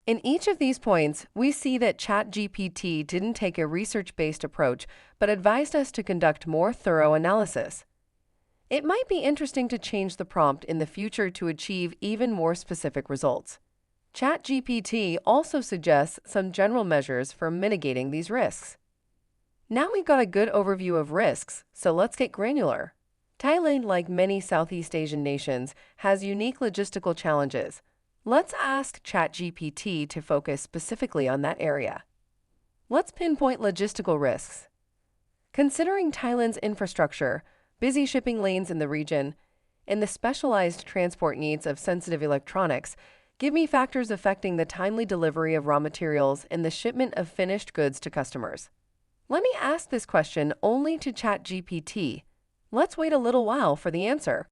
In each of these points, we see that ChatGPT didn't take a research-based approach, but advised us to conduct more thorough analysis. It might be interesting to change the prompt in the future to achieve even more specific results. ChatGPT also suggests some general measures for mitigating these risks. Now we've got a good overview of risks, so let's get granular. Thailand, like many Southeast Asian nations, has unique logistical challenges. Let's ask ChatGPT to focus specifically on that area. Let's pinpoint logistical risks. Considering Thailand's infrastructure, busy shipping lanes in the region, and the specialized transport needs of sensitive electronics, give me factors affecting the timely delivery of raw materials and the shipment of finished goods to customers. Let me ask this question only to ChatGPT. Let's wait a little while for the answer.